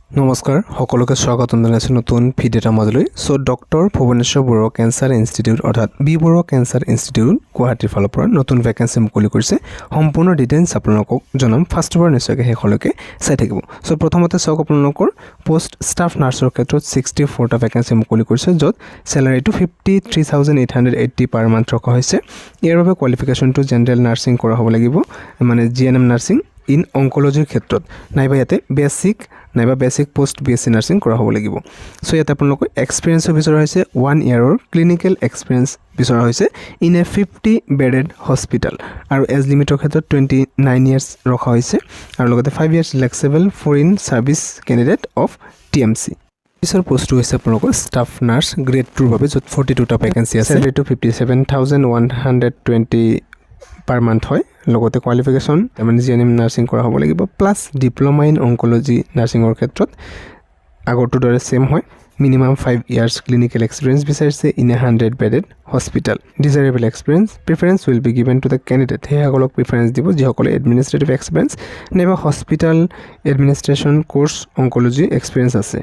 নমস্কাৰ সকলোকে স্বাগতম জনাইছোঁ নতুন ভিডিঅ' এটা মাজলৈ so doctor Bhubaneswar Borooah cancer institute অৰ্থাৎ বি বৰুৱা কেঞ্চাৰ ইনষ্টিটিউট গুৱাহাটীৰ ফালৰ পৰা নতুন ভেকেন্সি মুকলি কৰিছে সম্পূৰ্ণ ডিটেইলছ আপোনালোকক জনাম ফাৰ্ষ্টবাৰ নিশ্চয়কৈ শেষলৈকে চাই থাকিব সো প্ৰথমতে চাওক আপোনালোকৰ পোষ্ট ষ্টাফ নাৰ্ছৰ ক্ষেত্ৰত 64টা ভেকেন্সি মুকলি কৰিছে য'ত চেলাৰীটো 53,880 পাৰ মান্থ ৰখা হৈছে ইয়াৰ বাবে কোৱালিফিকেশ্যনটো জেনেৰেল নাৰ্ছিং কৰা হ'ব লাগিব মানে জিএনএম নাৰ্ছিং ইন অংকোলজিৰ ক্ষেত্ৰত নাইবা ইয়াতে বেসিক পোষ্ট বিএসসি নাৰ্সিং কৰা হ'ব লাগিব সো ইয়াতে আপোনালোকৰ এক্সপিৰিয়েন্সৰ বিচৰা হৈছে 1 ইয়াৰৰ ক্লিনিকেল এক্সপিৰিয়েন্স বিচৰা হৈছে ইন এ 50 বেডেড হস্পিটেল আৰু এজ লিমিটৰ ক্ষেত্ৰত 29 ইয়াৰ্ছ ৰখা হৈছে আৰু লগতে 5 years flexible foreign service candidate of TMC পিছৰ পোষ্টটো হৈছে আপোনালোকৰ ষ্টাফ নাৰ্ছ গ্ৰেড 2ৰ বাবে য'ত 42টা ভেকেন্সি আছে ৰেটটো 57,120 পাৰ মান্থ হয় লগতে কোৱালিফিকেশ্যন মানে জিএনএম নাৰ্ছিং কৰা হ'ব লাগিব প্লাছ ডিপ্লোমা ইন অংকোলজি নাৰ্ছিঙৰ ক্ষেত্ৰত আগৰটোৰ দৰে সেম হয় মিনিমাম 5 ইয়াৰ্ছ ক্লিনিকেল এক্সপিৰিয়েন্স বিচাৰিছে in a 100 bedded hospital desirable experience preference will be given to the candidate সেইসকলক প্ৰিফাৰেন্স দিব যিসকলে এডমিনিষ্ট্ৰেটিভ এক্সপিৰিয়েন্স নাইবা hospital administration course oncology experience আছে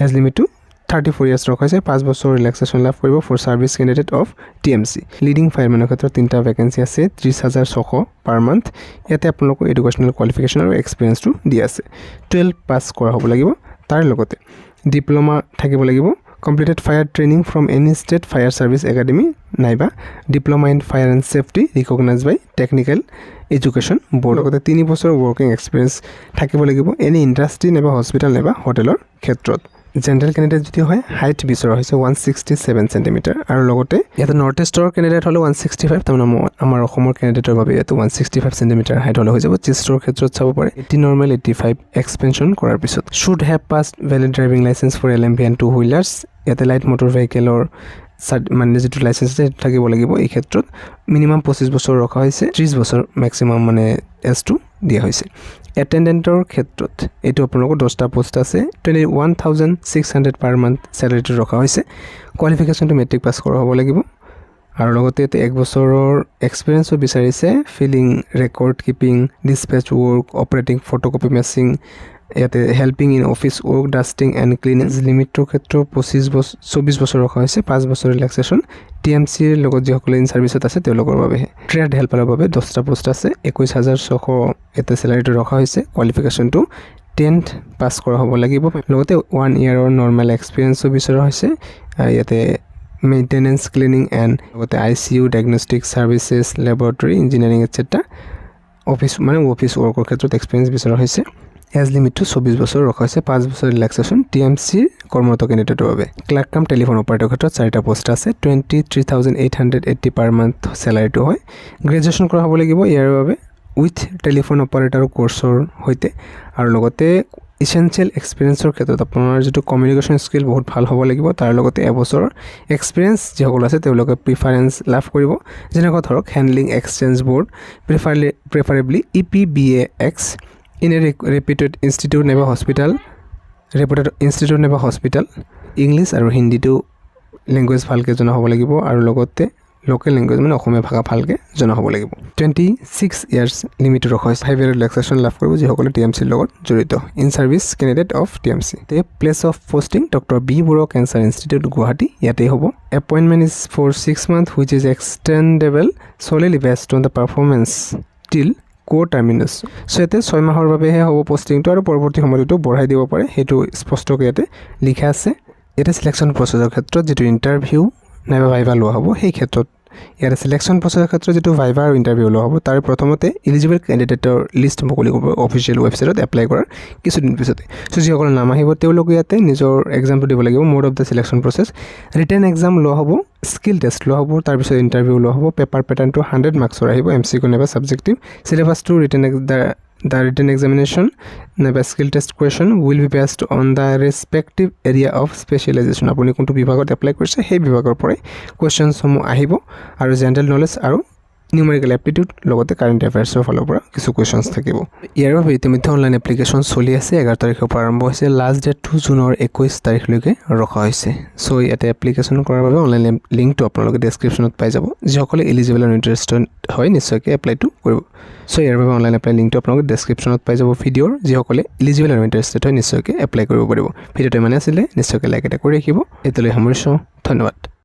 এজ লিমিটটো 34 ইয়াৰ্ছ ৰখা হৈছে 5 বছৰ ৰিলেক্সেশ্যন লাভ কৰিব for service candidate of TMC leading ফায়াৰমেনৰ ক্ষেত্ৰত 3টা ভেকেন্সি আছে 30,600 পাৰ মান্থ ইয়াতে আপোনালোকৰ এডুকেশ্যনেল কোৱালিফিকেশ্যন আৰু এক্সপিৰিয়েন্সটো দিয়া আছে 12 পাছ কৰা হ'ব লাগিব তাৰ লগতে ডিপ্লোমা থাকিব লাগিব completed fire training from any state fire service academy নাইবা diploma in fire and safety recognized by technical education board লগতে 3 বছৰ ৱৰ্কিং এক্সপিৰিয়েন্স থাকিব লাগিব এনি ইণ্ডাষ্ট্ৰি নাইবা হস্পিটেল নাইবা হোটেলৰ ক্ষেত্ৰত জেনাৰেল ক্যান্ডিডেট যদি হয় হাইট বিচৰা হৈছে 167 সেন্টিমিটাৰ আৰু লগতে ইয়াতে নৰ্থ ইষ্টৰ ক্যান্ডিডেট হলে 165 তাৰমানে আমাৰ অসমৰ ক্যান্ডিডেটৰ বাবে ইয়াতে 165 সেন্টিমিটাৰ হাইট হলে হৈ যাব চেষ্টৰ ক্ষেত্ৰত চাব পাৰে 80 নৰ্মেল 85 এক্সপেনশন কৰাৰ পিছত should have passed valid driving licence for LMV and 2 wheelers ইয়াতে লাইট মটৰ ভেহিকেলৰ মানে যেটো লাইসেন্স থাকিব লাগিব এই ক্ষেত্ৰত মিনিমাম 25 বছৰ ৰখা হৈছে 30 বছৰ ম্যাক্সিমাম মানে এজ2 দিয়া হৈছে এটেন্ডেন্টৰ ক্ষেত্ৰত এটো আপোনালোকৰ 10টা পোষ্ট আছে 21,600 পাৰ মান্থ স্যালাৰিটো ৰখা হৈছে কোৱালিফিকেশ্যনটো মেট্ৰিক পাছ কৰা হ'ব লাগিব আৰু লগতে এতে 1 বছৰৰ এক্সপিৰিয়েন্সও বিচাৰিছে filing record keeping dispatch work operating photocopy machine ইয়াতে helping in office work dusting and cleaning লিমিটৰ ক্ষেত্ৰত 24 বছৰ ৰখা হৈছে 5 বছৰ ৰিলেক্সেশ্যন টিএমসিৰ লগত যিসকলে ইন সাৰ্ভিসত আছে তেওঁলোকৰ বাবে ট্ৰেড হেল্পাৰৰ বাবে 10টা পোষ্ট আছে 21,600 এতে স্যালাৰিটো ৰখা হৈছে কোৱালিফিকেশ্যনটো 10th পাছ কৰা হ'ব লাগিব লগতে 1 ইয়াৰৰ নৰ্মেল এক্সপিৰিয়েন্সও বিচৰা হৈছে ইয়াতে মেইনটেনেন্স ক্লিনিং এণ্ড লগতে ICU diagnostic services laboratory engineering etcetera office ৱৰ্কৰ ক্ষেত্ৰত এক্সপিৰিয়েন্স বিচৰা হৈছে এজ লিমিটটো 24 বছৰ ৰখা হৈছে 5 বছৰ ৰিলেক্সেশ্যন টিএমসিৰ কৰ্মৰত কেণ্ডিডেটৰ বাবে ক্লাৰ্ক কাম টেলিফোন অপাৰেটৰৰ ক্ষেত্ৰত 4টা পোষ্ট আছে 23,880 পাৰ মান্থ স্যালাৰিটো হয় গ্ৰেজুৱেশ্যন কৰা হ'ব লাগিব ইয়াৰ বাবে উইথ টেলিফোন অপাৰেটৰ কোৰ্ছৰ হৈতে আৰু লগতে ইসেনশিয়াল এক্সপিৰিয়েন্সৰ ক্ষেত্ৰত আপোনাৰ যেটো কমিউনিকেশ্যন স্কিল বহুত ভাল হ'ব লাগিব তাৰ লগতে এবছৰ এক্সপিৰিয়েন্স যিসকল আছে তেওঁলোকে প্ৰিফাৰেন্স লাভ কৰিব যেনেকৈ ধৰক handling exchange board preferably EPBAX in a reputed institute নাইবা হস্পিটেল ইংলিছ আৰু হিন্দীটো ল্যাঙ্গুৱেজ ভালকৈ জনা হ'ব লাগিব আৰু লগতে লোকেল ল্যাঙ্গুৱেজ মানে অসমীয়া ভাষা ভালকৈ জনা হ'ব লাগিব 26 ইয়াৰ্ছ লিমিট ৰখা হৈছে 5 ইয়াৰ ৰিলেক্সেশ্যন লাভ কৰিব যিসকলে টিএমসিৰ লগত জড়িত in service candidate of TMC তে place of posting doctor B Barua cancer institute Guwahati ইয়াতে হ'ব appointment is for 6 month which is extendable solely based on the performance till terminus so ইয়াতে 6 মাহৰ বাবেহে হ'ব পোষ্টিংটো আৰু পৰৱৰ্তী সময়তো বঢ়াই দিব পাৰে সেইটো স্পষ্টকৈ ইয়াতে লিখা আছে ইয়াতে সিলেকশ্যন প্ৰচেছৰ ক্ষেত্ৰত যেটো ইণ্টাৰভিউ নাইবা ভাইভা লোৱা হ'ব সেই ক্ষেত্ৰত ইয়াতে সিলেকশ্যন প্ৰচেছৰ ক্ষেত্ৰত যেটো ভাইভা আৰু ইণ্টাৰভিউ লোৱা হ'ব তাৰ প্ৰথমতে এলিজিবল কেণ্ডিডেটৰ লিষ্ট মুকলি কৰিব অফিচিয়েল ৱেবছাইটত এপ্লাই কৰাৰ কিছুদিন পিছতে সো যিসকল নাম আহিব তেওঁলোকে ইয়াতে নিজৰ এক্সামটো দিব লাগিব mode of the selection process written exam লোৱা হ'ব স্কিল টেষ্ট লোৱা হ'ব তাৰ পিছত ইণ্টাৰভিউ লোৱা হ'ব পেপাৰ প্যাটাৰ্নটো 100 মাৰ্কছৰ আহিব এমসিকিউ নাইবা সাবজেক্টিভ সিলেবাসটো the written examination নাইবা skill test question will be based on the respective area of specialization আপুনি কোনটো বিভাগত এপ্লাই কৰিছে সেই বিভাগৰ পৰাই কুৱেশ্যনসমূহ আহিব আৰু জেনাৰেল নলেজ আৰু নিউমেৰিকেল এপ্টিটিউড লগতে কাৰেণ্ট এফেয়াৰ্ছৰ ফালৰ পৰা কিছু কুৱেশ্যনছ থাকিব ইয়াৰ বাবে ইতিমধ্যে অনলাইন এপ্লিকেশ্যন চলি আছে 11 তাৰিখৰ পৰা আৰম্ভ হৈছে লাষ্ট ডেট 2 জুনৰ 21 তাৰিখলৈকে ৰখা হৈছে সো ইয়াতে এপ্লিকেশ্যন কৰাৰ বাবে অনলাইন লিংকটো আপোনালোকে ডেছক্ৰিপশ্যনত পাই যাব যিসকলে এলিজিবল আৰু ইণ্টাৰেষ্টেড হয় নিশ্চয়কৈ এপ্লাইটো কৰিব সো ইয়াৰ বাবে অনলাইন এপ্লাই লিংকটো আপোনালোকে ডেছক্ৰিপশ্যনত পাই যাব ভিডিঅ'ৰ যিসকলে এলিজিবল আৰু ইণ্টাৰেষ্টেড হয় নিশ্চয়কৈ এপ্লাই কৰিব পাৰিব ভিডিঅ'টো ইমানে আছিলে নিশ্চয়কৈ লাইক এটা কৰি ৰাখিব এতিয়ালৈ সামৰিছোঁ ধন্যবাদ